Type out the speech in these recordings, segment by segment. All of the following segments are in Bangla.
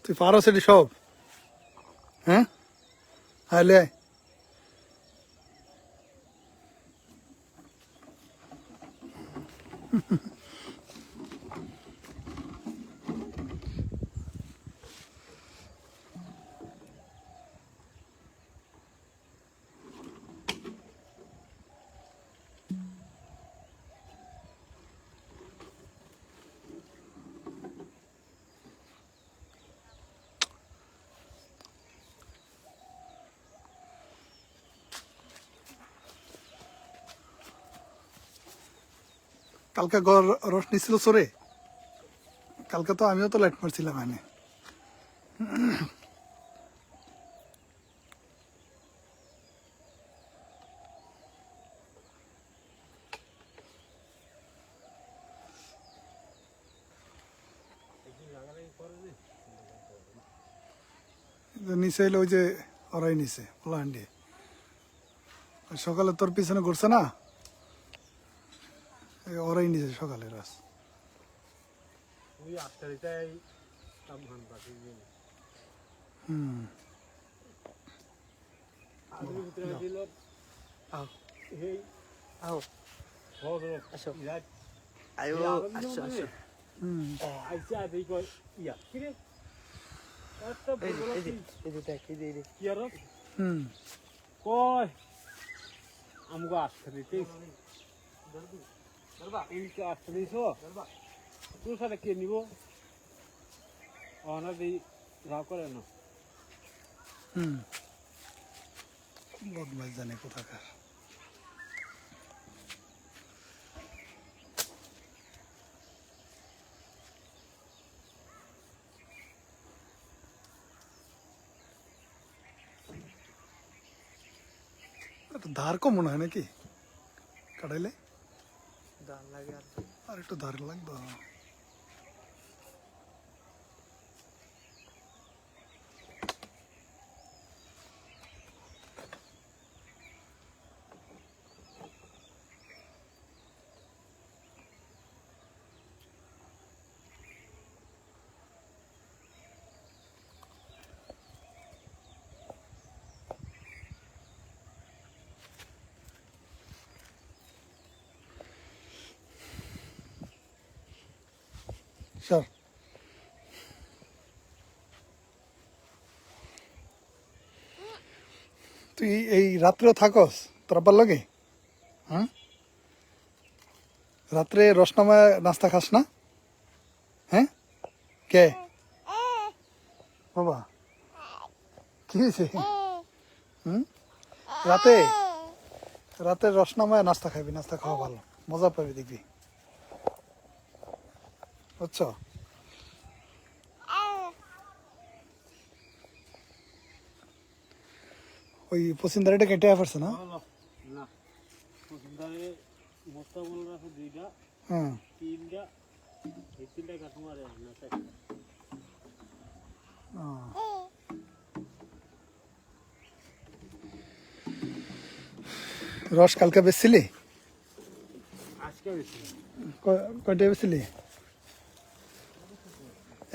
তুই পারো সেটি সব? হ্যাঁ, আলে কালকে রোশনি ছিল সরে, কালকে তো আমিও তো লাইট মারছিলাম এনে। নিচে এলো ওই যে ওরাই নিচে ওলাহান্ডি, সকালে তোর পিছনে ঘুরছে না, ওরাই নিচে সকালে রাস। হুম কয় আমগো আসতে দিতে আসতে দিছ তোর সাথে কে নিব অনার দিই রাও করে না। বদমাইশ জানে কোথাকার। ধার কম মনে হয় নাকি কাটাইলে? ধার লাগে আর একটু ধার লাগবে। স্যার তুই এই রাত্রেও থাকস তোর আব্বার লাগে? হ্যাঁ, রাত্রে রসনামায় নাস্তা খাস না? হ্যাঁ, কে বাবা কি হয়েছে? রাতে রাতে রসনামায় নাস্তা খাবি, নাস্তা খাওয়া ভালো, মজা পাবি দেখবি, বুঝছো? ওই পছন্দারিটা কেটে পারছে না? না পছন্দারে মোস্তা বল রাখো দুইটা হ্যাঁ, তিনটা এই তিনটা কাঠ মারে না তাই রস কালকে বেচছিলি? আজকে বেশি কয়টা বেচছিলি?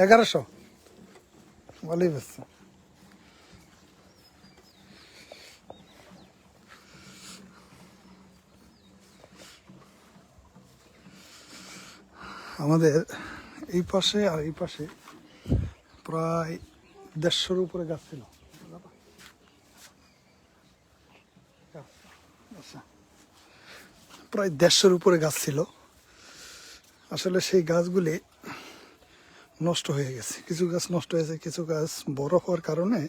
1100? ভালোই বেচছে। আমাদের এই পাশে আর এই পাশে প্রায় 150-র উপরে গাছ ছিল। প্রায় 150-র উপরে গাছ ছিল। আসলে সেই গাছগুলি নষ্ট হয়ে গেছে, কিছু গাছ নষ্ট হয়েছে, কিছু গাছ বড় হওয়ার কারণে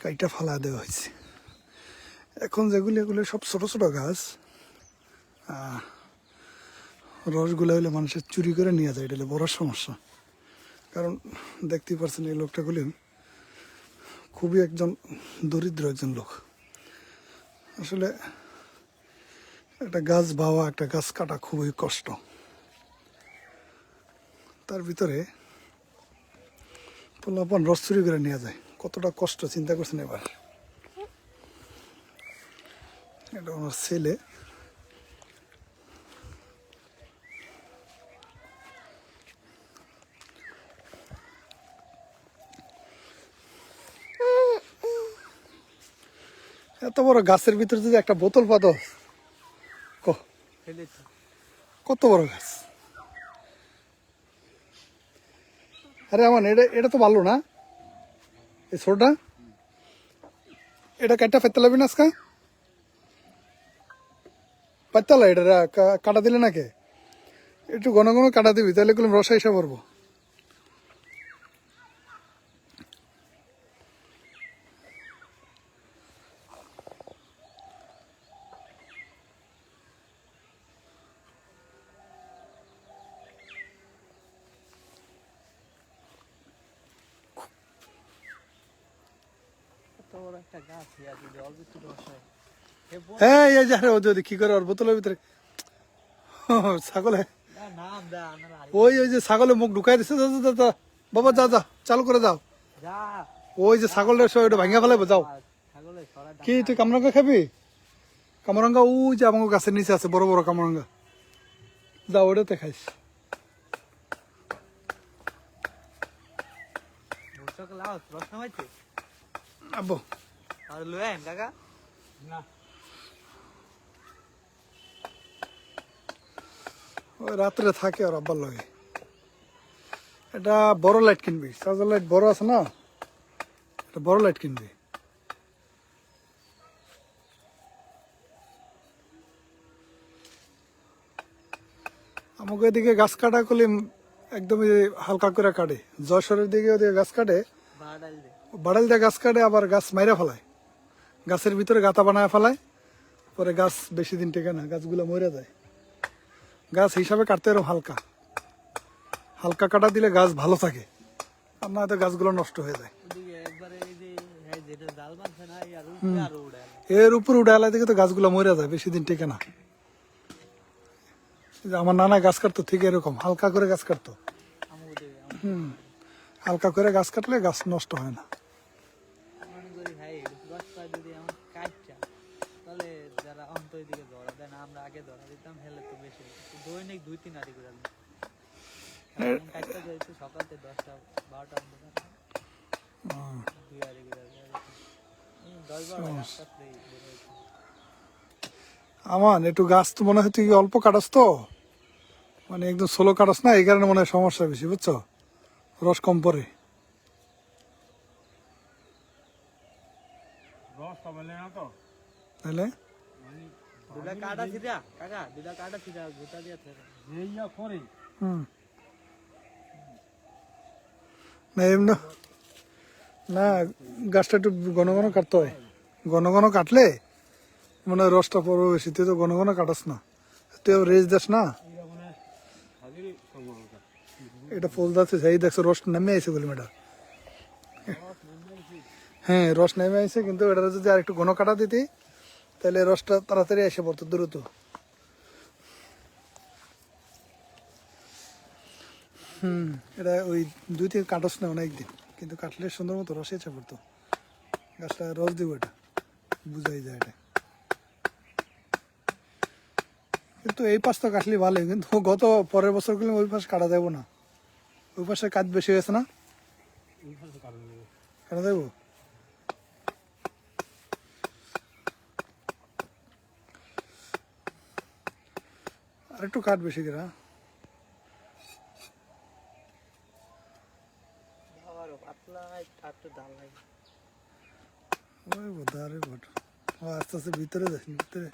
কাইটা ফালা দেওয়া হয়েছে। এখন যেগুলি এগুলি সব ছোট ছোট গাছ, রসগুলো হলে মানুষের চুরি করে নিয়ে যায়, এটা হলে বড় সমস্যা। কারণ দেখতেই পাচ্ছেন এই লোকটাগুলি খুবই একজন দরিদ্র একজন লোক। আসলে একটা গাছ বাওয়া, একটা গাছ কাটা খুবই কষ্ট। তার ভিতরে পোলাপান রস চুরি করে নিয়ে যায়, কতটা কষ্ট চিন্তা করছেন এবার। এটা আমার ছেলে, এত বড় গাছের ভিতরে যদি একটা বোতল পাতো, ফেলেছি। কত বড় গাছ! আরে আমার এটা এটা তো ভালো না, এই ছোটটা, এটা কাটটা ফেলতে লাগবে না আজকে, পাতলা এটা কাটা দিলে নাকি একটু ঘন ঘন কাটা দিবি, তাহলে কোনো রসা এসে পড়বো। কত বড় একটা গাছ ইয়া যদি অল্প একটু রস হয়। হ্যাঁ এই যে আরে ওই কি করে ওর বোতলের ভিতরে ছাগলে, নাম দা আনার আর ওই ওই যে ছাগলে মুখ ঢুকাই দিচ্ছে, যা, যা, যা, যা। বাবা যা যা চালু করে যাও, যা ওই যে ছাগলটা সে ওইটা ভাঙিয়া ফেলাইবো, যাও। ছাগলের সরা কি তুই কামরাঙ্গা খাবি? কামরাঙ্গা ওই যে আমার গাছের নিচে আছে, বড় বড় কামরাঙ্গা, যাও ওটাতে খাইস। সকালে আওয়াজ রস নামাইছে আব্বু আর লয়ে কাকা না ওই রাত্রে থাকে আর আব্বার লাগে। এটা বড় লাইট কিনবি, চার্জার লাইট বড় আছে না, এটা বড় লাইট কিনবি। আমাকে এদিকে গাছ কাটা করলে একদমই হালকা করে কাটে, যশোরের দিকে ওদিকে গাছ কাটে, বাড়াল দে বাড়াল দিয়ে গাছ কাটে, আবার গাছ মাইরা ফেলায়, গাছের ভিতরে গাতা বানায় ফেলায়, পরে গাছ বেশি দিন টেকে না, গাছগুলো মরে যায়। গাছ হিসাবে কাটতে এরকম হালকা হালকা কাটা দিলে গাছ ভালো থাকে, আর না হয়তো গাছগুলো নষ্ট হয়ে যায়। ওদিকে একবারে এই যে হ্যাঁ যেটা জাল বাঁধছে না আর উপরে আরো উড়াল এর উপর উঠে এলাই দিকে তো গাছগুলো মরে যায়, বেশি দিন টেকে না। এই যে আমার নানা গাছ কাটতো ঠিক এরকম হালকা করে গাছ কাটতো, আমু দে হালকা করে গাছ কাটলে গাছ নষ্ট হয় না। মনে করি হ্যাঁ রস পাই যদি আমার কাটটা তাহলে যারা অন্ত দিকে ধরা দেয় না, আমরা আগে ধরা দিতাম হেলে তো বেশি দৈনিক 2-3 আড়ি করে কাটটা যাইতো সকাল থেকে 10টা 12টা অন্ধকার 2 আড়ি করে 10-12 রাস্তাতেই বের হইতো। আমার একটু গাছ তো মনে হয় তুই অল্প কাটাস তো, মানে একদম স্লো কাটাস না, এই কারণে মনে হয় সমস্যা বেশি, বুঝছো, রস কম পড়ে। রস পাবেলে না তো তাহলে দুটা কাটা ছিড়া কাকা দুটা কাটা ছিড়া গোটা দিয়া থাকে এই ইয়া করে হুম, না এমনি না, গাছটা একটু ঘন ঘন কাটতে হয়, ঘন ঘন কাটলে মনে হয় রসটা পড়বে বেশি, তুই তো ঘন ঘন কাটাস না, তুই রেজ দাস না, এটা মানে হাজিরি সম্ভবত এটা ফুল যাচ্ছে, সেই দেখছো রস নেমে আইছে বলি ম্যাডাম, হ্যাঁ রস নেমে আইছে, কিন্তু এটা যদি আর একটু ঘন কাটা দিতি তাহলে রসটা তাড়াতাড়ি এসে পড়তো দ্রুত। এটা ওই 2-3 কাটস না অনেকদিন, কিন্তু কাটলে সুন্দর মতো রস এসে পড়তো, গাছটা রস দিব, এটা বুঝাই যায় এটা। কিন্তু এই পাশ তো কাটলে ভালো, কিন্তু গত পরের বছর গুলো ওই পাশ কাটা যাবো না, ওই পাশে কাজ বেশি হয়েছে না, কাটা যাবো। আর একটু কাঠ বেশি করে, আবার পাতলা একটু ডাল লাগে ওই বোধ আরে বোধ, ও আস্তে আস্তে ভিতরে যাস, ভিতরে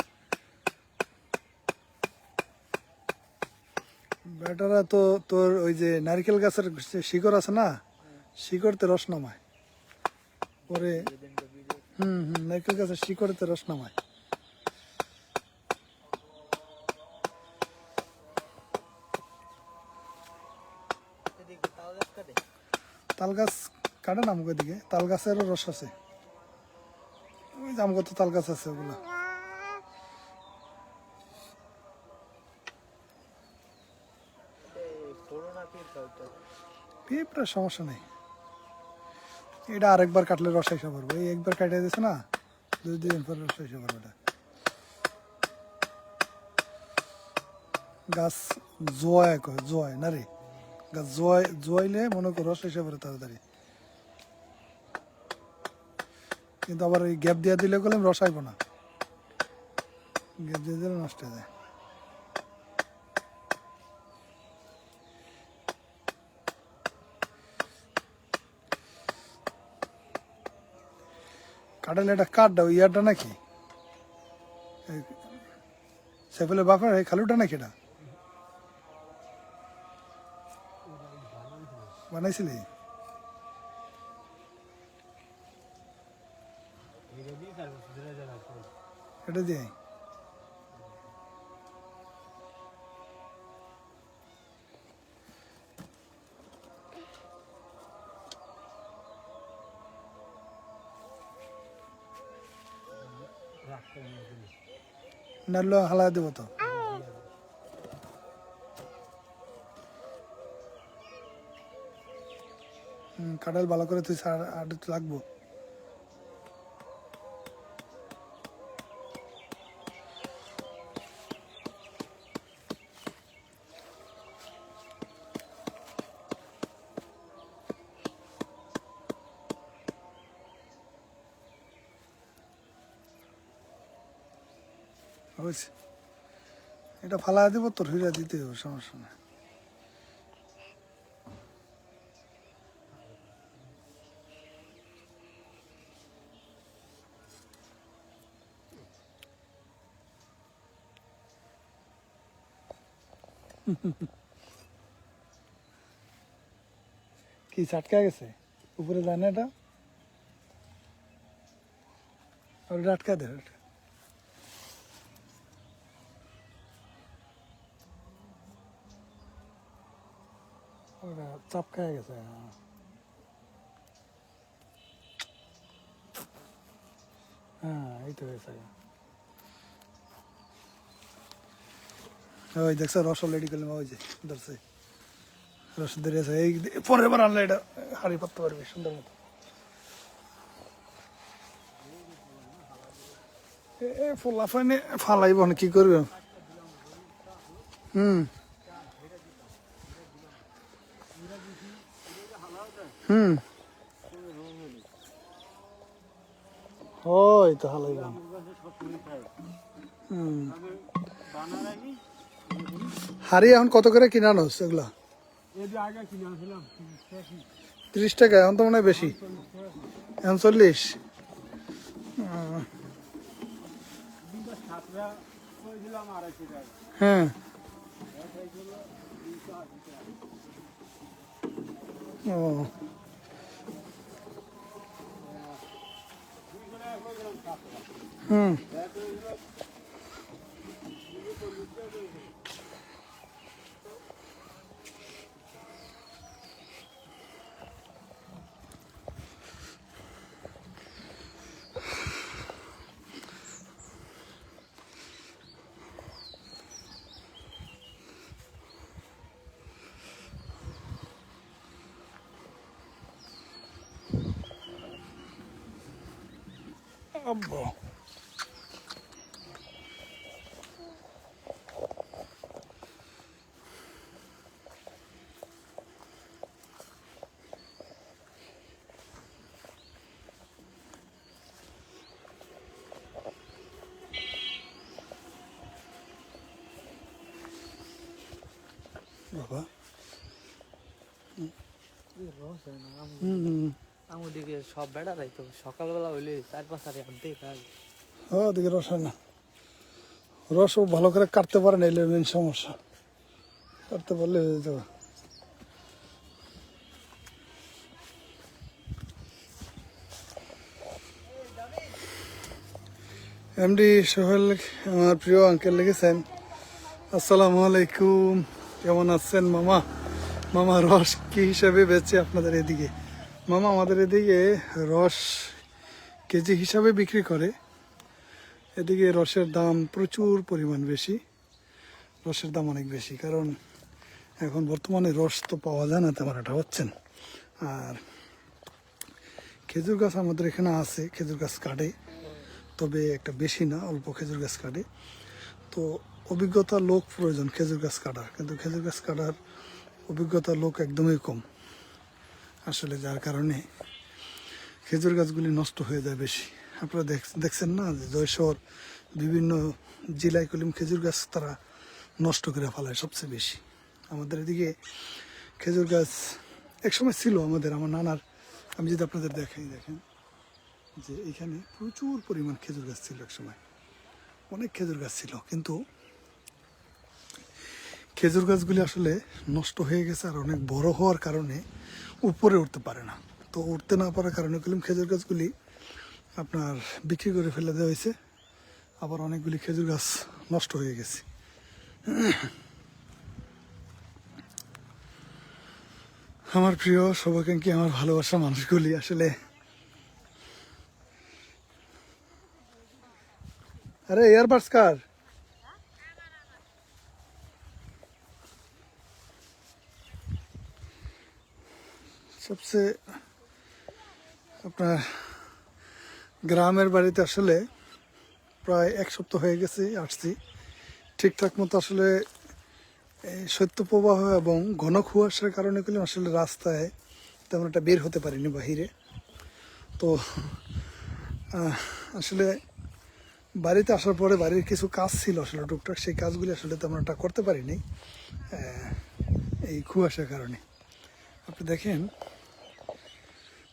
বেটারা তো তোর ওই যে নারকেল গাছের যে শিকড় আছে না, শিকড়তে রস নামায় পরে, যেদিনকে ভিডিও নারকেল গাছের শিকড়তে রস নামায়। এদিকে তাও গাছ কাটে তাল গাছ কাটে না আমাকে দিকে, তাল গাছেরও রস আছে, ওই যে আমাকে তো তাল গাছ আছে ওগুলো। করোনা পীর খাওয়াটা পিঁপড়ার সমস্যা নেই, এটা আরেকবার কাটলে রস এসে পারবো, এই একবার কাটিয়ে দিছে না, 2 দিন পর রস এসে পারবো। এটা গাছ জোয়ায় কয়, জোয়ায় না রে, গাছ জোয়াইলে মনে করো রস এসে পড়ে তাড়াতাড়ি। কিন্তু আবার এই গ্যাপ দিয়ে দিলে গেলে রস আইব না, গ্যাপ দিয়ে দিলে নষ্ট হয়ে যায়। কাটালে এটা কাঠটা ওই ইয়ারটা নাকি সাইফুলের বাপের এই খালুটা নাকি এটা বানাইছিলি? এটা দিয়ে নাড়লো হালা দেবো তো। কাঁঠাল ভালো করে তুই আর একটু লাগবো। বুঝছি, এটা ফালা দেবো তোর হইরা দিতে হবে, সমস্যা না। কি চাটকা গেছে উপরে যায় না এটা, আর এটা আটকা দে, ওটা চাপকা গেছে। হ্যাঁ এই তো হয়েছে। ওই দেখছো রস অলরেডি করলাম, ওই যে ধরছে রস ধরেছে। এই পরের বার আনলে এটা হাড়ি পাততে পারবি সুন্দর মতো। ফোলা ফাইনে ফালাইব না, কি করবে? হুম হুম ওই তো হালাইব। হুম হাড়ি এখন কত করে কিনানো হচ্ছে এগুলা? 30 টাকা, এখন তো মনে হয় বেশি, এখন 40। হ্যাঁ ও হুম আব্বা বাবা আমাদিকে সব বেড়া রাইতো সকালবেলা হইলে 4-5 হাড়ি আনতে কাজ। ওদিকে রস হয় না, রসও ভালো করে কাটতে পারে না, এলে মেন সমস্যা। কাটতে পারলে হয়ে যেত। এমডি সোহেল আমার প্রিয় আঙ্কেল লিখেছেন, আসসালামু আলাইকুম, কেমন আছেন মামা? মামা রস কি হিসাবে বেচে আপনাদের এদিকে? মামা আমাদের এদিকে রস কেজি হিসাবে বিক্রি করে। এদিকে রসের দাম প্রচুর পরিমাণ বেশি, রসের দাম অনেক বেশি, কারণ এখন বর্তমানে রস তো পাওয়া যায় না তেমন একটা, হচ্ছেন। আর খেজুর গাছ আমাদের এখানে আছে, খেজুর গাছ কাটে, তবে একটা বেশি না, অল্প খেজুর গাছ কাটে। তো অভিজ্ঞতা লোক প্রয়োজন খেজুর গাছ কাটার, কিন্তু খেজুর গাছ কাটার অভিজ্ঞতা লোক একদমই কম আসলে, যার কারণে খেজুর গাছগুলি নষ্ট হয়ে যায় বেশি। আপনারা দেখছেন না যে যশোর বিভিন্ন জেলায় কলিম খেজুর গাছ তারা নষ্ট করে ফেলায় সবচেয়ে বেশি। আমাদের এদিকে খেজুর গাছ একসময় ছিল আমার নানার, আমি যদি আপনাদের দেখাই, দেখেন যে এখানে প্রচুর পরিমাণ খেজুর গাছ ছিল একসময়, অনেক খেজুর গাছ ছিল, কিন্তু খেজুর গাছগুলি আসলে নষ্ট হয়ে গেছে আর অনেক বড় হওয়ার কারণে উপরে উঠতে পারে না। তো উঠতে না পারার কারণে কলিম খেজুর গাছগুলি আপনার বিক্রি করে ফেলে দেওয়া হয়েছে, আবার অনেকগুলি খেজুর গাছ নষ্ট হয়ে গেছে। আমার প্রিয় শুভাকাঙ্ক্ষী, আমার ভালোবাসা মানুষগুলি আসলে, আরে এয়ারবাডস কার? সবচেয়ে আপনার গ্রামের বাড়িতে আসলে প্রায় এক সপ্তাহ হয়ে গেছে আসছি, ঠিকঠাক মতো আসলে শৈত্যপ্রবাহ এবং ঘন কুয়াশার কারণে কিন্তু আসলে রাস্তায় তেমন একটা বের হতে পারিনি বাহিরে। তো আসলে বাড়িতে আসার পরে বাড়ির কিছু কাজ ছিল আসলে টুকটাক, সেই কাজগুলি আসলে তেমন একটা করতে পারিনি এই কুয়াশার কারণে। আপনি দেখেন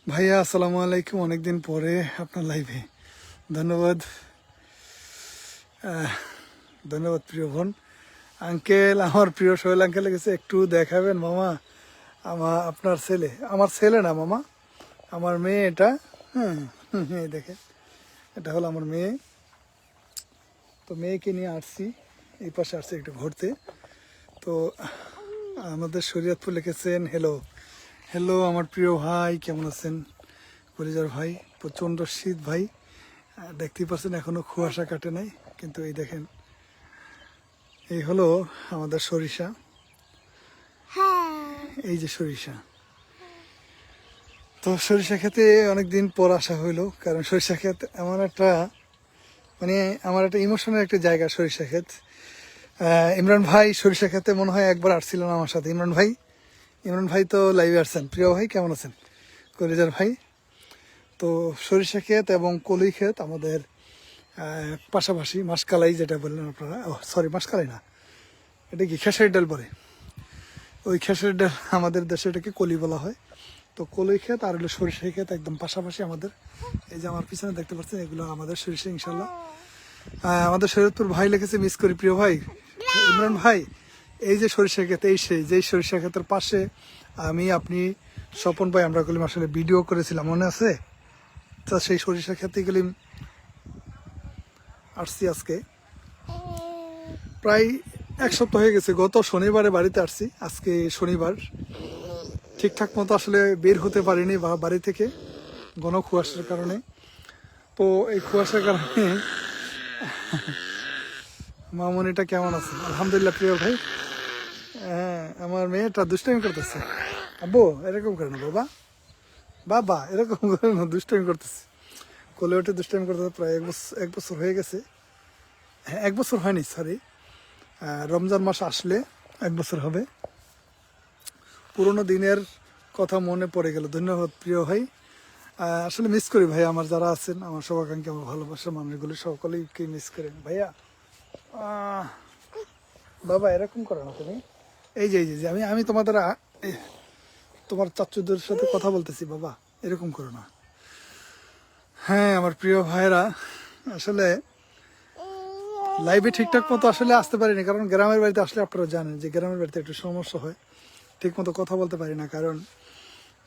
ভাইয়া, আসসালামু আলাইকুম, অনেকদিন পরে আপনার লাইভে, ধন্যবাদ। ধন্যবাদ প্রিয় বোন। আঙ্কেল, আমার প্রিয় সোহেল আঙ্কেল গেছে, একটু দেখাবেন মামা আপনার ছেলে? আমার ছেলে না মামা, আমার মেয়ে এটা। হ্যাঁ, এই দেখেন, এটা হলো আমার মেয়ে। তো মেয়েকে নিয়ে আসছি, এই পাশে আসছি একটু ঘুরতে। তো আমাদের শরীয়তপুর লিখেছেন হ্যালো। হ্যালো আমার প্রিয় ভাই, কেমন আছেন? কলিজার ভাই, প্রচণ্ড শীত ভাই, দেখতেই পাচ্ছেন এখনো কুয়াশা কাটে নাই, কিন্তু এই দেখেন এই হলো আমাদের সরিষা, এই যে সরিষা। তো সরিষা খেতে অনেকদিন পর আসা হইলো, কারণ সরিষা ক্ষেত এমন একটা মানে আমার একটা ইমোশনাল একটা জায়গা সরিষা ক্ষেত। ইমরান ভাই সরিষা খেতে মনে হয় একবার আসছিলেন আমার সাথে। ইমরান ভাই তো লাইভে আসছেন। প্রিয় ভাই কেমন আছেন? কলিজার ভাই। তো সরিষা ক্ষেত এবং কলই ক্ষেত আমাদের পাশাপাশি, মাসকালাই যেটা বললেন আপনারা, সরি মাসকালাই না, এটা কি খেসারি ডাল বলে, ওই খেসারি ডাল আমাদের দেশে এটাকে কলি বলা হয়। তো কলই ক্ষেত আর হলো সরিষা ক্ষেত একদম পাশাপাশি আমাদের। এই যে আমার পিছনে দেখতে পাচ্ছেন এগুলো আমাদের সরিষা ইনশাল্লাহ। আমাদের শরীয়তপুর ভাই লিখেছে মিস করি। প্রিয় ভাই ইমরান ভাই, এই যে সরিষা ক্ষেত, এই সেই যেই সরিষা ক্ষেতের পাশে আমি, আপনি, স্বপন ভাই, আমরা গেলাম আসলে ভিডিও করেছিলাম, মনে আছে? তা সেই সরিষা ক্ষেতে গেলাম, আসছি আজকে প্রায় এক সপ্তাহ হয়ে গেছে। গত শনিবারে বাড়িতে আসছি, আজকে শনিবার। ঠিকঠাক মতো আসলে বের হতে পারিনি বাড়ি থেকে ঘন কুয়াশার কারণে। তো এই কুয়াশার কারণে মামনিটা কেমন আছে? আলহামদুলিল্লাহ প্রিয় ভাই। হ্যাঁ, আমার মেয়েটা দুষ্টামি করতেছে। আব্বু এরকম করে না বাবা, বাবা এরকম করে না, দুষ্টামি করতেছে, কোলে ওঠে দুষ্টামি করতেছে। প্রায় এক বছর হয়ে গেছে। হ্যাঁ, এক বছর হয়নি, সরি, রমজান মাস আসলে এক বছর হবে। পুরোনো দিনের কথা মনে পড়ে গেল। ধন্যবাদ প্রিয় ভাই। আসলে মিস করি ভাই, আমার যারা আছেন, আমার শুভাকাঙ্ক্ষী, আমার ভালোবাসার মানুষগুলি সকলেই কি মিস করেন ভাইয়া। বাবা এরকম করো না তুমি। এই যে আমি তোমাদের তোমার চাচুদের সাথে কথা বলতেছি, বাবা এরকম করো না। হ্যাঁ আমার প্রিয় ভাইরা, আসলে লাইভে ঠিকঠাক মতো আসলে আসতে পারিনি, কারণ গ্রামের বাড়িতে আসলে আপনারা জানেন যে গ্রামের বাড়িতে একটু সমস্যা হয়, ঠিক মতো কথা বলতে পারি না, কারণ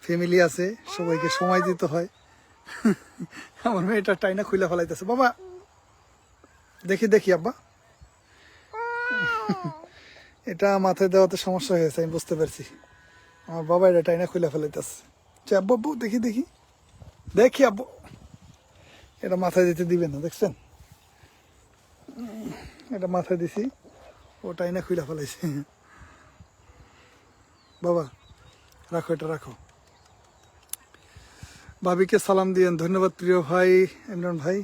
ফ্যামিলি আছে, সবাইকে সময় দিতে হয়। আমার মেয়েটা টাইনা খুলে ফেলাইতেছে, বাবা দেখি আব্বা, এটা মাথায় দেওয়াতে সমস্যা হয়েছে, আমি বুঝতে পারছি। আমার বাবা এটা টাইনা খুলে ফেলাইতেছে। আব্বু দেখি আব্বু, এটা মাথায় দিতে দিবে না, দেখছেন? এটা মাথায় দিছি, ও টাইনা খুলে ফেলাইছে। বাবা রাখো, এটা রাখো। ভাবিকে সালাম দিয়েন। ধন্যবাদ প্রিয় ভাই ইমরান ভাই।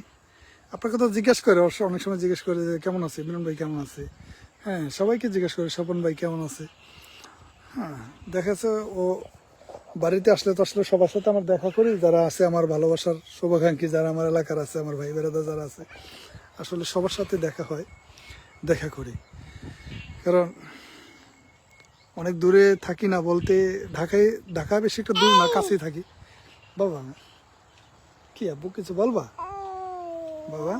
আপনাকে তো জিজ্ঞেস করে, অনেক সময় জিজ্ঞেস করে যে কেমন আছে ইমরান ভাই, কেমন আছে। হ্যাঁ, সবাইকে জিজ্ঞেস করে স্বপন ভাই কেমন আছে। হ্যাঁ, দেখাচ্ছে ও বাড়িতে আসলে তো আসলে সবার সাথে আমার দেখা করি, যারা আছে আমার ভালোবাসার শুভাকাঙ্ক্ষী, যারা আমার এলাকার আছে, আমার ভাই বেড়াদা যারা আছে, আসলে সবার সাথে দেখা হয়, দেখা করি। কারণ অনেক দূরে থাকি না বলতে, ঢাকা বেশি একটা দূর না, কাছেই থাকি। বাবা কি আব্বু কিছু বলবা বাবা?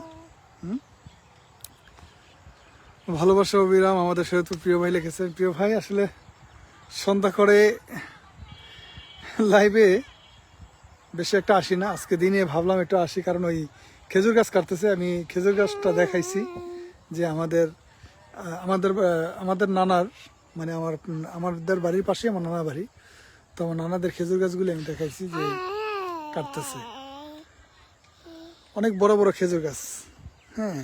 ভালোবাসা অবিরাম আমাদের সাথে তো প্রিয় ভাই লিখেছেন। প্রিয় ভাই আসলে সন্ধ্যা করে লাইভে বেশি একটা আসি না, আজকে দিনে ভাবলাম একটু আসি, কারণ ওই খেজুর গাছ কাটতেছে। আমি খেজুর গাছটা দেখাইছি যে আমাদের নানার, মানে আমাদের বাড়ির পাশে আমার নানা বাড়ি, তো আমার নানাদের খেজুর গাছগুলি আমি দেখাইছি যে কাটতেছে, অনেক বড় বড় খেজুর গাছ। হ্যাঁ,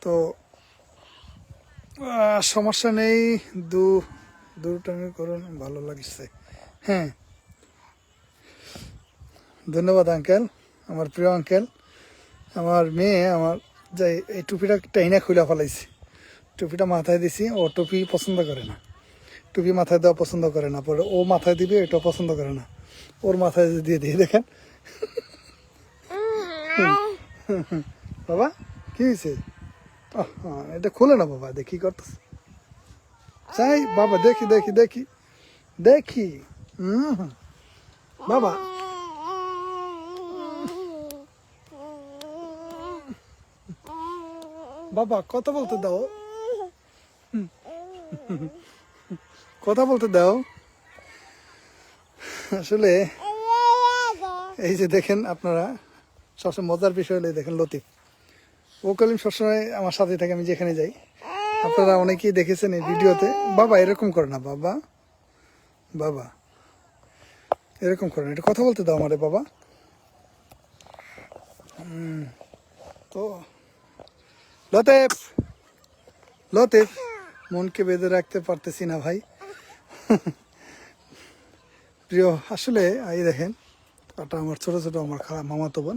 তো সমস্যা নেই, দুটাঙ্গে করুন, ভালো লাগছে। হ্যাঁ, ধন্যবাদ আঙ্কেল, আমার প্রিয় আঙ্কেল। আমার মেয়ে আমার যে এই টুপিটা টাইনা খুলে ফেলাইছি, টুপিটা মাথায় দিছি, ও টুপি পছন্দ করে না, টুপি মাথায় দেওয়া পছন্দ করে না, পরে ও মাথায় দিবে এটা পছন্দ করে না, ওর মাথায় দিয়ে দিয়ে দেখেন। বাবা কি হয়েছে? এটা খুলে না বাবা, দেখি করতেছে, চাই বাবা, দেখি দেখি দেখি দেখি। বাবা বাবা কথা বলতে দাও, কথা বলতে দাও। আসলে এই যে দেখেন আপনারা, সবসময় মজার বিষয় হলে দেখেন লতিফ, ও কলিম সবসময় আমার সাথে থাকে, আমি যেখানে যাই। আপনারা অনেকেই দেখেছেন এই ভিডিওতে। বাবা এরকম করে না বাবা, বাবা এরকম করে না, এটা কথা বলতে দাও আমারে বাবা। তো লতিফ, লতিফ মনকে বেঁধে রাখতে পারতেছি না ভাই। প্রিয় আসলে এই দেখেন, ওটা আমার ছোট ছোট আমার মামাতো বোন,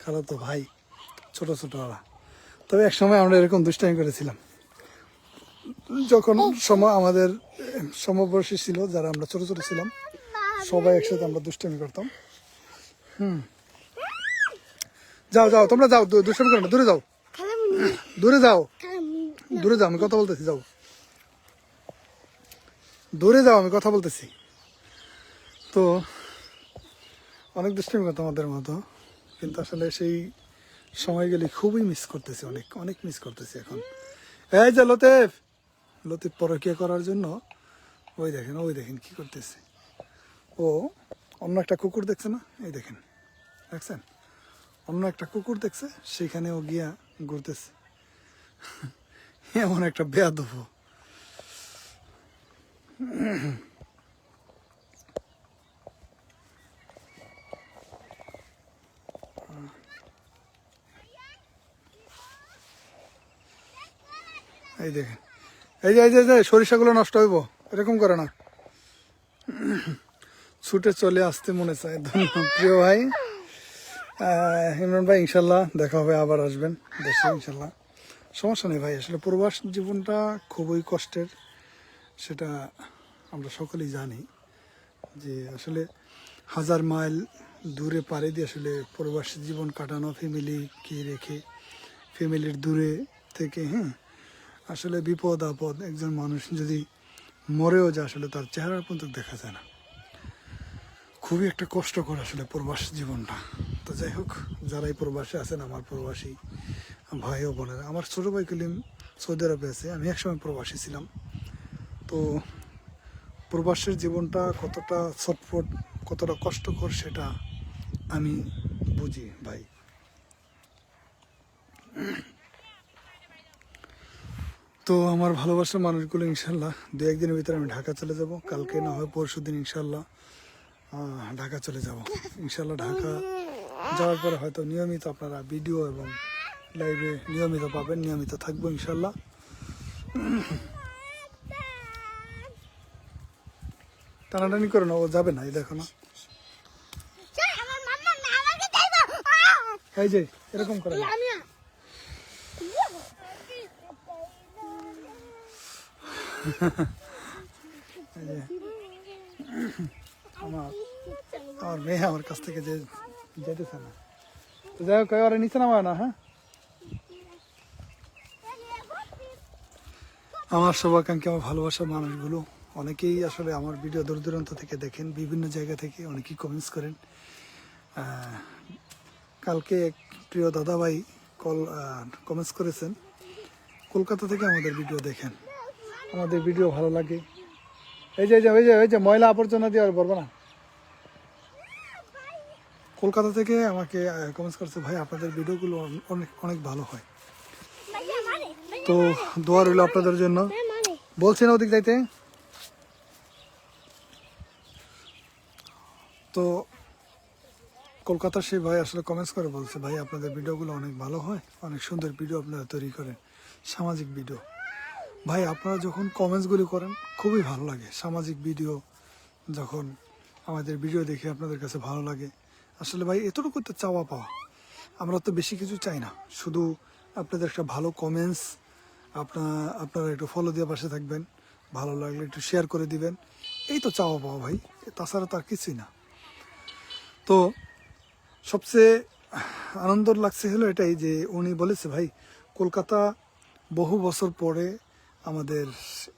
খালাতো ভাই, ছোট ছোট ওরা। তবে এক সময় আমরা এরকম দুষ্টামি করেছিলাম, যখন আমাদের সমবয়সী ছিল, যারা আমরা ছোট ছোট ছিলাম, সবাই একসাথে আমরা দুষ্টামি করতাম। যাও যাও তোমরা যাও, দুষ্টামি করো না, দূরে যাও, দূরে যাও, দূরে যাও, আমি কথা বলতেছি, যাও দূরে যাও, আমি কথা বলতেছি। তো অনেক দুষ্টামি করতাম আমাদের মতো, কিন্তু আসলে সেই সময়গুলি খুবই মিস করতেছি, অনেক অনেক মিস করতেছি এখন। এই যে লতিফ, লতিফ পরকীয়া করার জন্য ওই দেখেন কি করতেছে। ও অন্য একটা কুকুর দেখছে না, এই দেখেন, দেখছেন, অন্য একটা কুকুর দেখছে, সেখানে ও গিয়া ঘুরতেছে। এমন একটা বেয়াদব। এই দেখেন, এই যে সরিষাগুলো নষ্ট হইব, এরকম করে না, ছুটে চলে আসতে মনে চায়। ধন্যবাদ প্রিয় ভাই ইমরান ভাই, ইনশাল্লাহ দেখা হবে, আবার আসবেন দেশে ইনশাল্লাহ, সমস্যা নেই ভাই। আসলে প্রবাস জীবনটা খুবই কষ্টের, সেটা আমরা সকলেই জানি, যে আসলে 1000 মাইল দূরে পাড়ি দিয়ে আসলে প্রবাস জীবন কাটানো, ফ্যামিলিকে রেখে, ফ্যামিলির দূরে থেকে। হ্যাঁ, আসলে বিপদ আপদ, একজন মানুষ যদি মরেও যায়, আসলে তার চেহারা পর্যন্ত দেখা যায় না, খুবই একটা কষ্টকর আসলে প্রবাস জীবনটা। তো যাই হোক, যারাই প্রবাসে আছেন, আমার প্রবাসী ভাই ও বোনেরা, আমার ছোটো ভাই কলিম সৌদি আরবে আছে, আমি একসময় প্রবাসী ছিলাম। তো প্রবাসের জীবনটা কতটা ছটফট, কতটা কষ্টকর, সেটা আমি বুঝি ভাই। তো আমার ভালোবাসার মানুষগুলো ইনশাল্লাহ 2-1 দিনের ভিতরে আমি ঢাকা চলে যাব, কালকে না হয় পরশুদিন ইনশাল্লাহ ঢাকা চলে যাব। ইনশাল্লাহ ঢাকা যাওয়ার পরে হয়তো নিয়মিত আপনারা ভিডিও এবং লাইভে নিয়মিত পাবেন, নিয়মিত থাকবো ইনশাল্লাহ। টানাটানি করে না, ও যাবে না, এই দেখো না, এই যে এরকম করে না। আমার আমার মেয়ে আমার কাছ থেকে যে যেতেছে না। তো যাই হোক ওরা নিচে নামায় না। হ্যাঁ, আমার শুভাকাঙ্ক্ষী, আমার ভালোবাসার মানুষগুলো অনেকেই আসলে আমার ভিডিও দূর দূরান্ত থেকে দেখেন, বিভিন্ন জায়গা থেকে অনেকেই কমেন্টস করেন। কালকে এক প্রিয় দাদাভাই কমেন্টস করেছেন, কলকাতা থেকে আমাদের ভিডিও দেখেন, আমাদের ভিডিও ভালো লাগে। এই যে ওই যে ময়লা আবর্জনা দিয়ে আর বলবো না, কলকাতা থেকে আমাকে কমেন্টস করছে, ভাই আপনাদের ভিডিওগুলো অনেক অনেক ভালো হয়। তো দোয়া রইল আপনাদের জন্য। বলছেন ওদিক যাইতে। তো কলকাতার সেই ভাই আসলে কমেন্টস করে বলছে, ভাই আপনাদের ভিডিওগুলো অনেক ভালো হয়, অনেক সুন্দর ভিডিও আপনারা তৈরি করেন, সামাজিক ভিডিও। ভাই আপনারা যখন কমেন্টসগুলি করেন খুবই ভালো লাগে। সামাজিক ভিডিও যখন আমাদের ভিডিও দেখে আপনাদের কাছে ভালো লাগে, আসলে ভাই এতটুকু তো চাওয়া পাওয়া, আমরা তো বেশি কিছু চাই না, শুধু আপনাদের একটা ভালো কমেন্টস, আপনারা একটু ফলো দিয়ে পাশে থাকবেন, ভালো লাগলে একটু শেয়ার করে দিবেন, এই তো চাওয়া পাওয়া ভাই, তাছাড়া তো আর কিছুই না। তো সবচেয়ে আনন্দ লাগছে হলো এটাই যে উনি বলেছে, ভাই কলকাতা বহু বছর পরে আমাদের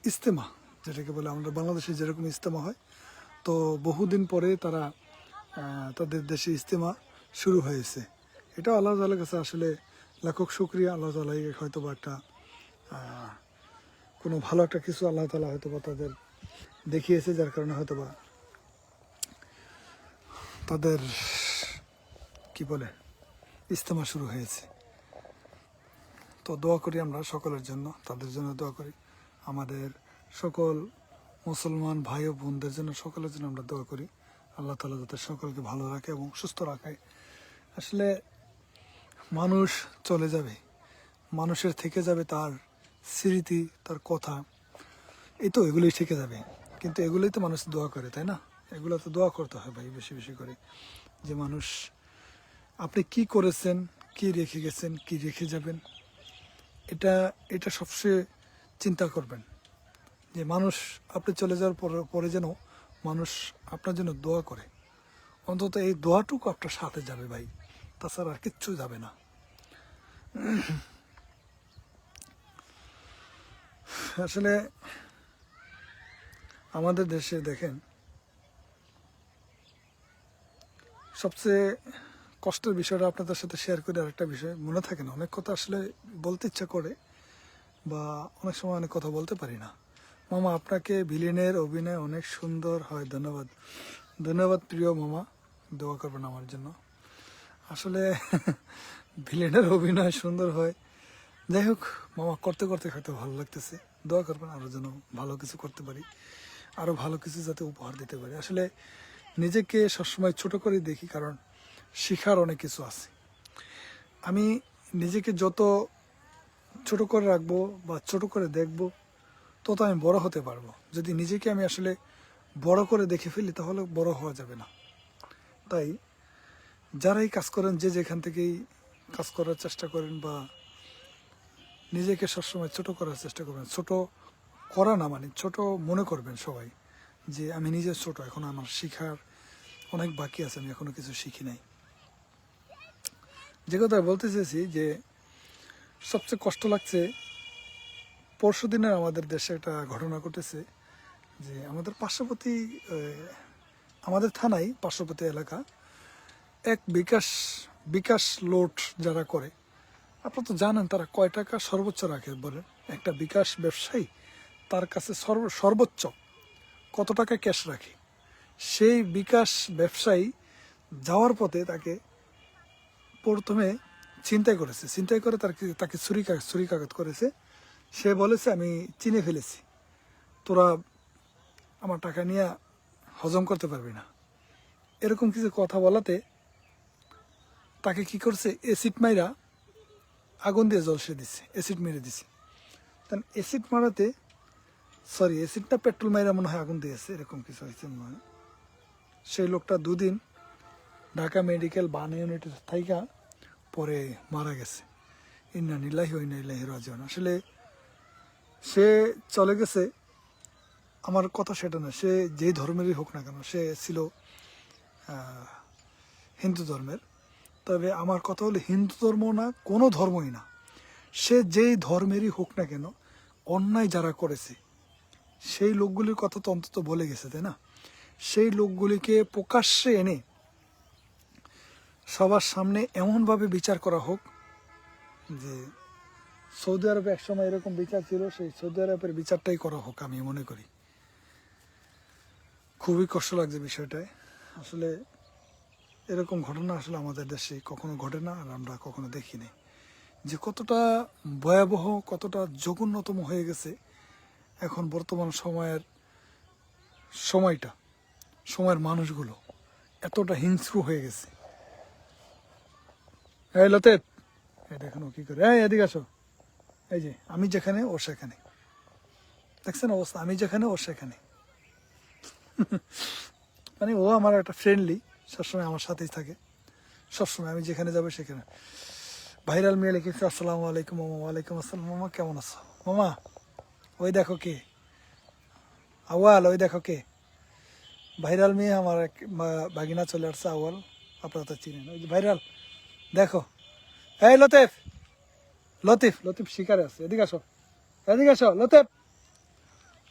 ইজতেমা, যেটাকে বলে আমরা বাংলাদেশে যেরকম ইজতেমা হয়, তো বহুদিন পরে তারা তাদের দেশে ইজতেমা শুরু হয়েছে। এটা আল্লাহ তাআলার কাছে আসলে লাখক শুকরিয়া। আল্লাহ তাআলা হয়তো বা একটা কোনো ভালো একটা কিছু আল্লাহ তাআলা হয়তো বা তাদের দেখিয়েছে, যার কারণে হয়তো বা তাদের কি বলে ইজতেমা শুরু হয়েছে। তো দোয়া করি আমরা সকলের জন্য, তাদের জন্য দোয়া করি, আমাদের সকল মুসলমান ভাই ও বোনদের জন্য, সকলের জন্য আমরা দোয়া করি আল্লাহ তাআলা যাতে সকলকে ভালো রাখে এবং সুস্থ রাখে। আসলে মানুষ চলে যাবে, মানুষের থেকে যাবে তার স্মৃতি, তার কথা, এই তো এগুলোই থেকে যাবে, কিন্তু এগুলোই তো মানুষ দোয়া করে, তাই না? এগুলো তো দোয়া করতে হয় ভাই বেশি বেশি করে, যে মানুষ আপনি কি করেছেন, কি রেখে গেছেন, কি রেখে যাবেন, এটা এটা সবচেয়ে চিন্তা করবেন, যে মানুষ আপনি চলে যাওয়ার পরে যেন মানুষ আপনার জন্য দোয়া করে, অন্তত এই দোয়াটুকু আপনার সাথে যাবে ভাই, তাছাড়া আর কিচ্ছু যাবে না। আসলে আমাদের দেশে দেখেন সবচেয়ে কষ্টের বিষয়টা আপনাদের সাথে শেয়ার করে, আরেকটা বিষয় মনে থাকে না, অনেক কথা আসলে বলতে ইচ্ছা করে বা অনেক সময় অনেক কথা বলতে পারি না। মামা আপনাকে ভিলেনের অভিনয় অনেক সুন্দর হয়, ধন্যবাদ। ধন্যবাদ প্রিয় মামা, দোয়া করবেন আমার জন্য। আসলে ভিলেনের অভিনয় সুন্দর হয়, যাই হোক মামা, করতে করতে হয়তো ভালো লাগতেছে, দোয়া করবেন আরও যেন ভালো কিছু করতে পারি, আরও ভালো কিছু যাতে উপহার দিতে পারি। আসলে নিজেকে সবসময় ছোট করে দেখি, কারণ শেখার অনেক কিছু আছে। আমি নিজেকে যত ছোট করে রাখবো বা ছোট করে দেখবো, তত আমি বড় হতে পারবো। যদি নিজেকে আমি আসলে বড় করে দেখে ফেলি, তাহলে বড় হওয়া যাবে না। তাই যারাই কাজ করেন, যে যেখান থেকেই কাজ করার চেষ্টা করেন, বা নিজেকে সবসময় ছোট করার চেষ্টা করবেন, ছোট করা না মানে ছোট মনে করবেন সবাই, যে আমি নিজে ছোট, এখন আমার শেখার অনেক বাকি আছে, আমি এখনো কিছু শিখি নাই। যে কথা বলতে চেয়েছি, যে সবচেয়ে কষ্ট লাগছে, পরশু দিনের আমাদের দেশে একটা ঘটনা ঘটেছে, যে আমাদের পার্শ্ববর্তী আমাদের থানায় পার্শ্ববর্তী এলাকা, এক বিকাশ লোড যারা করে, আপনারা তো জানেন তারা কয় টাকা সর্বোচ্চ রাখে বলেন? একটা বিকাশ ব্যবসায়ী তার কাছে সর্বোচ্চ কত টাকা ক্যাশ রাখে? সেই বিকাশ ব্যবসায়ী যাওয়ার পথে তাকে প্রথমে ছিনতাই করেছে, ছিনতাই করে তাকে ছুরিকাঘাত করেছে। সে বলেছে, আমি চিনে ফেলেছি, তোরা আমার টাকা নিয়ে হজম করতে পারবি না, এরকম কিছু কথা বলাতে তাকে কি করছে, অ্যাসিড মাইরা আগুন দিয়ে জলসে দিচ্ছে, অ্যাসিড মেরে দিছে। কারণ অ্যাসিড মারাতে, সরি অ্যাসিডটা পেট্রোল মাইরা মনে হয় আগুন দিয়েছে, এরকম কিছু হয়েছে মনে হয়। সেই লোকটা দুদিন ঢাকা মেডিকেল বান ইউনিটের থাইকা পরে মারা গেছে। ইন্না নিল্লাহি ওয়া ইন্না ইলাইহি রাজিউন। আসলে সে চলে গেছে আমার কথা সেটা না, সে যেই ধর্মেরই হোক না কেন, সে ছিল হিন্দু ধর্মের। তবে আমার কথা হলো হিন্দু ধর্ম না, কোনো ধর্মই না, সে যেই ধর্মেরই হোক না কেন, অন্যায় যারা করেছে সেই লোকগুলির কথা তো অন্তত বলে গেছে, তাই না? সেই লোকগুলিকে প্রকাশ্যে এনে সবার সামনে এমনভাবে বিচার করা হোক যে সৌদি আরবে একসময় এরকম বিচার ছিল, সেই সৌদি আরবের বিচারটাই করা হোক, আমি মনে করি। খুবই কষ্ট লাগছে বিষয়টায়। আসলে এরকম ঘটনা আসলে আমাদের দেশে কখনো ঘটে না, আর আমরা কখনো দেখিনি যে কতটা ভয়াবহ, কতটা জঘন্যতম হয়ে গেছে এখন বর্তমান সময়ের মানুষগুলো এতটা হিংস্র হয়ে গেছে। এই লতেফ, এই দেখেন ও কি করে, এই এদিকে আসো। এই যে আমি যেখানে ও সেখানে, দেখছেন অবস্থা, আমি যেখানে ও সেখানে। মানে ও আমার একটা ফ্রেন্ডলি, সবসময় আমার সাথেই থাকে, সবসময় আমি যেখানে যাবো সেখানে। ভাইরাল মেয়ে লিখেছে, আসসালামু আলাইকুম মামা। ওয়ালাইকুম আসসালাম মামা, কেমন আছো মামা? ওই দেখো কে আওয়াল, ওই দেখো কে ভাইরাল মেয়ে, আমার এক বাগিনা চলে আসছে আওয়াল, আপনারা তো চিনেন, ওই যে ভাইরাল, দেখো। এই লতিফ, লতিফ, লতিফ শিকারে আছে, এদিকে আসো, এদিকে আসো লতিফ,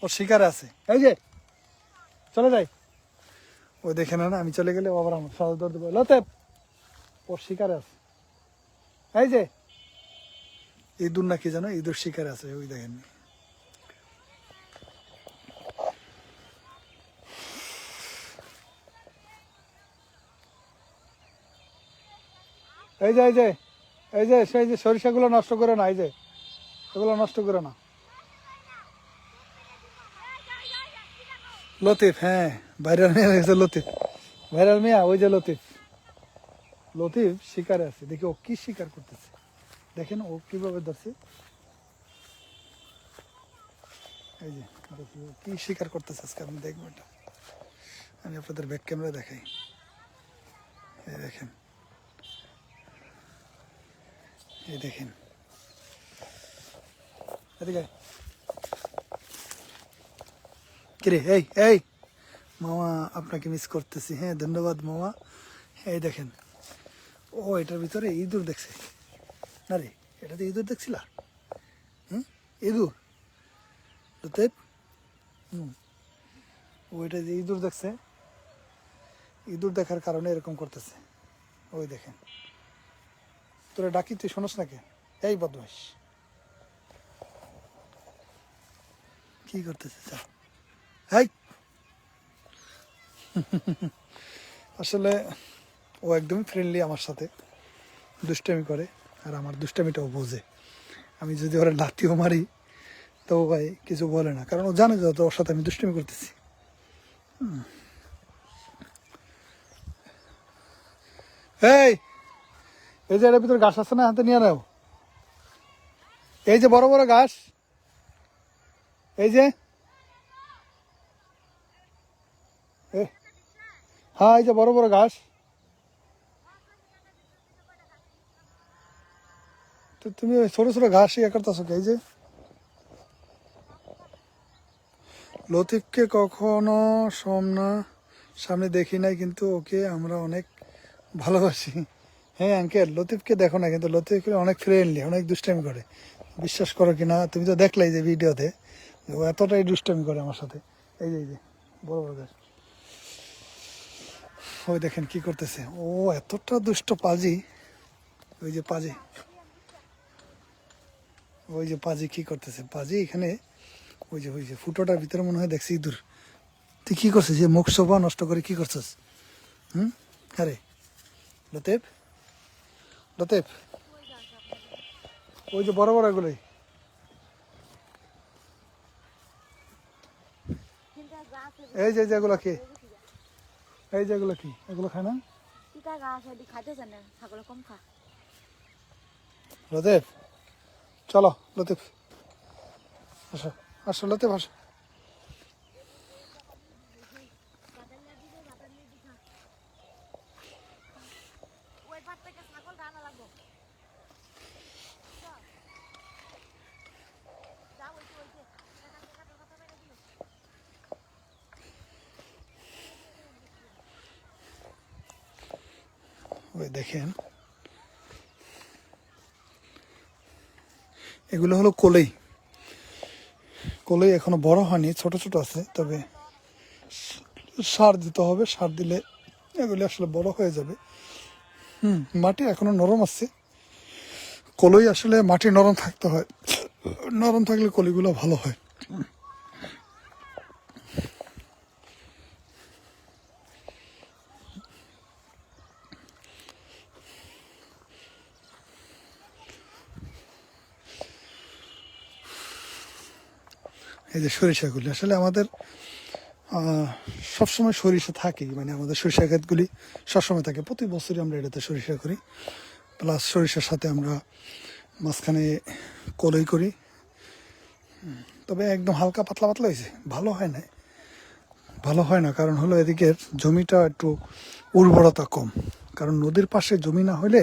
ওর শিকারে আছে, এই যে চলে যাই। ওই দেখে না, আমি চলে গেলে আবার আমার সাথে দৌড় দেবো, লতিফ ওর শিকারে আছে, এই যে ইঁদুর না কি জানো, ইঁদুর শিকারে আছে, ওই দেখেন। এই যে এই যে এই যে সেই যে সরিষাগুলো নষ্ট করে না, এই যে এগুলো নষ্ট করে না। লতিফ, হ্যাঁ ভাইরাল মেয়ে হয়েছে লতিফ, ভাইরাল মেয়া, ওই যে লতিফ, লতিফ শিকারে আছে, দেখি ও কি শিকার করতেছে, দেখেন ও কিভাবে ধরছে, এই যে দেখি ও কি শিকার করতেছে আজকে, আপনি দেখবেন এটা, আমি আপনাদের ব্যাক ক্যামেরা দেখাই, এই দেখেন, এই দেখেন, এদিকে কিরে, এই এই মামা আপনাকে মিস করতেছি, হ্যাঁ ধন্যবাদ মামা। এই দেখেন, ও এটার ভিতরে ইঁদুর দেখছে, না রে এটাতে ইঁদুর দেখছিল, হুম ইঁদুর, লতিফ, ও এটা যে ইঁদুর দেখছে, ইঁদুর দেখার কারণে এরকম করতেছে, ওই দেখেন। তোরা ডাকি তুই শোনস নাকি? এই বদমাস কি করতেছে স্যার? হাই আসলে ও একদমই ফ্রেন্ডলি আমার সাথে, দুষ্টামি করে, আর আমার দুষ্টামিটাও বোঝে। আমি যদি ওরা লাথিও মারি তো ভাই কিছু বলে না, কারণ ও জানে যে ওর সাথে আমি দুষ্টামি করতেছি। এই এই যে এটার ভিতরে ঘাস আছে না, হাতে নিয়ে নাও, এই যে বড় বড় ঘাস, এই যে হ্যাঁ এই যে বড় বড় ঘাস, তো তুমি ওই ছোট ছোট ঘাস ইয়ে করতেছো, এই যে লতিফকে কখনো সামনে দেখি নাই, কিন্তু ওকে আমরা অনেক ভালোবাসি। হ্যাঁ আঙ্কেল, লতিফকে দেখো না, কিন্তু লতিফ অনেক ফ্রেন্ডলি, অনেক দুষ্টামি করে, বিশ্বাস করো কি না, তুমি তো দেখলাই যে ভিডিওতে, ও এতটাই দুষ্টামি করে আমার সাথে। এই যে বড় বড় গাছ, ওই দেখেন কি করতেছে, ও এতটা দুষ্ট পাজি, ওই যে পাজি, ওই যে পাজি কি করতেছে, পাজি এখানে ওই যে ফুটোটার ভিতরে মনে হয় দেখছি ইঁদুর। তুই কি করছিস, যে মুখ শোভা নষ্ট করে কি করছিস? আরে লতিফ, লতিফ, ওই যে বড় বড় এগুলোই, এই যে এগুলো কি, এই যে এগুলো কি, এগুলো খায় না লতিফ? চলো লতিফ, আসো আসো লতিফ আসো। ওই দেখেন এগুলো হলো কলই। কলই এখনো বড় হয়নি, ছোট ছোট আছে, তবে সার দিতে হবে, সার দিলে এগুলি আসলে বড় হয়ে যাবে। মাটি এখনো নরম আছে, কলই আসলে মাটি নরম থাকতে হয়, নরম থাকলে কলিগুলো ভালো হয়। এই যে সরিষাগুলি আসলে আমাদের সবসময় সরিষা থাকেই, মানে আমাদের সরিষা ক্ষেতগুলি সবসময় থাকে, প্রতি বছরই আমরা এটাতে সরিষা করি, প্লাস সরিষার সাথে আমরা মাঝখানে কলই করি। তবে একদম হালকা পাতলা পাতলা হয়েছে, ভালো হয় না, ভালো হয় না, কারণ হলো এদিকের জমিটা একটু উর্বরতা কম, কারণ নদীর পাশে জমি না হলে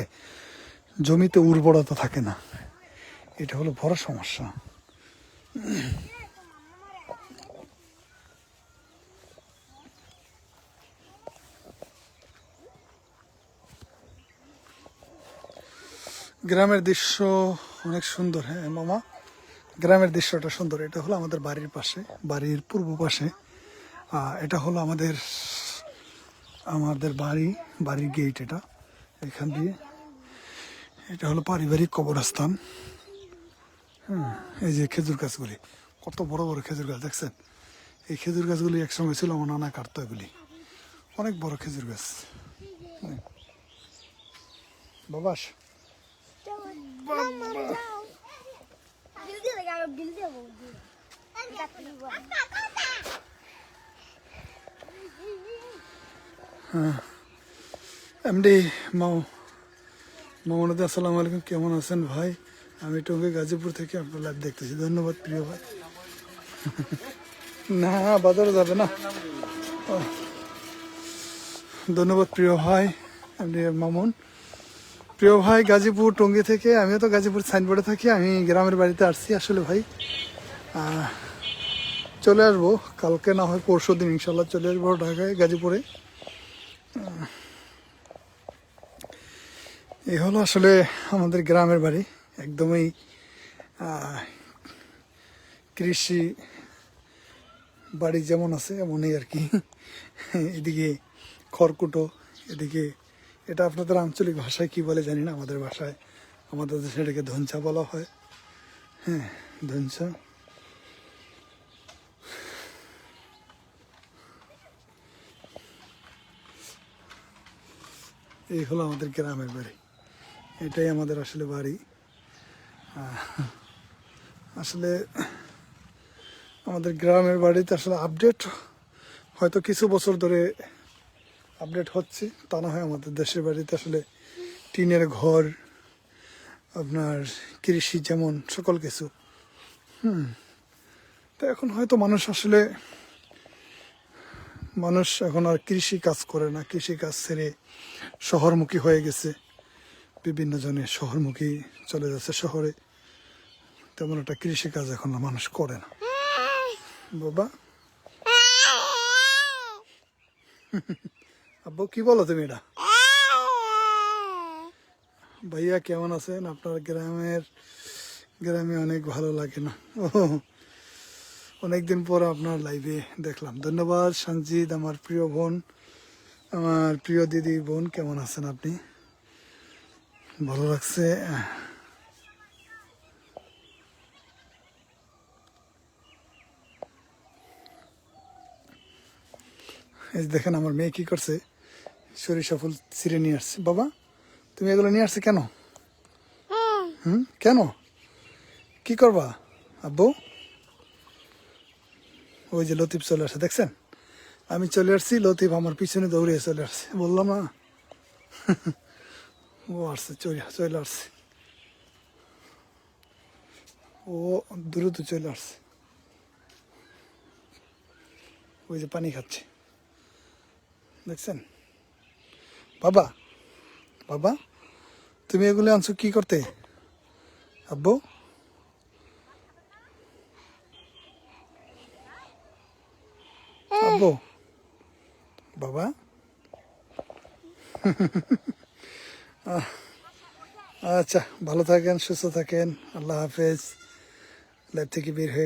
জমিতে উর্বরতা থাকে না, এটা হলো বড় সমস্যা। গ্রামের দৃশ্য অনেক সুন্দর। হ্যাঁ মামা, গ্রামের দৃশ্যটা সুন্দর। এটা হলো আমাদের বাড়ির পাশে, বাড়ির পূর্ব পাশে, এটা হলো আমাদের আমাদের বাড়ির গেট, এটা এখান দিয়ে, এটা হলো পারিবারিক কবরস্থান। এই যে খেজুর গাছগুলি, কত বড় বড় খেজুর গাছ দেখছেন? এই খেজুর গাছগুলি একসময় ছিল আমার নানা কাটতো, এগুলি অনেক বড় খেজুর গাছ। বাবাস এমডি মামুনুদ্দিন, আসসালামু আলাইকুম, কেমন আছেন ভাই? আমি টঙ্গী গাজীপুর থেকে আপনার লাইভ দেখতেছি, ধন্যবাদ প্রিয় ভাই। না বাজারে যাবে না, ধন্যবাদ প্রিয় ভাই এমডি মামুন। প্রিয় ভাই গাজীপুর টঙ্গী থেকে, আমিও তো গাজীপুর সাইনবোর্ডে থাকি, আমি গ্রামের বাড়িতে আসছি আসলে ভাই। চলে আসবো কালকে, না হয় পরশু দিন ইনশাল্লাহ চলে আসবো ঢাকায়, গাজীপুরে। এই হলো আসলে আমাদের গ্রামের বাড়ি, একদমই কৃষি বাড়ি যেমন আছে এমনই আর কি। এদিকে খড়কুটো, এদিকে এটা আপনাদের আঞ্চলিক ভাষায় কি বলে জানি না, আমাদের ভাষায়, আমাদের দেশে এটাকে ধনচা বলা হয়। হ্যাঁ, ধনচা। এই হলো আমাদের গ্রামের বাড়ি, এটাই আমাদের আসলে বাড়ি। আসলে আমাদের গ্রামের বাড়িতে আসলে আপডেট হয়তো কিছু বছর ধরে আপডেট হচ্ছে, তা না হয় আমাদের দেশের বাড়িতে আসলে টিনের ঘর, আপনার কৃষি যেমন সকল কিছু। তো এখন হয়তো মানুষ এখন আর কৃষি কাজ করে না, কৃষি কাজ ছেড়ে শহরমুখী হয়ে গেছে, বিভিন্ন জনে শহরমুখী চলে যাচ্ছে শহরে, তেমন একটা কৃষি কাজ এখন মানুষ করে না। বাবা আব্বু কি বলো তুমি? এটা ভাইয়া কেমন আছেন? আপনার গ্রামে অনেক ভালো লাগে না? ও, অনেকদিন পর আপনার লাইভে দেখলাম, ধন্যবাদ সঞ্জিত, আমার প্রিয় বোন, আমার প্রিয় দিদি বোন, কেমন আছেন আপনি? ভালো লাগছে। এই যে দেখেন আমার মেয়ে কি করছে, সরিষা ফুল ছিঁড়ে নিয়ে আসছে। বাবা তুমি এগুলো নিয়ে আসছে কেন? কেন, কি করবা আব্বু? ওই যে লতিফ চলে আসছে, দেখছেন? আমি চলে আসছি, লতিফ আমার পিছনে দৌড়িয়ে চলে আসছে, বললাম না। ও আসছে, চলে আসছে, ও দ্রুত চলে আসছে, ওই যে পানি খাচ্ছে, দেখছেন? বাবা বাবা তুমি এগুলো আনছো কি করতে আব্বু? আব্বু বাবা আচ্ছা, ভালো থাকেন, সুস্থ থাকেন, আল্লাহ হাফেজ। ল্যাব থেকে বের হয়ে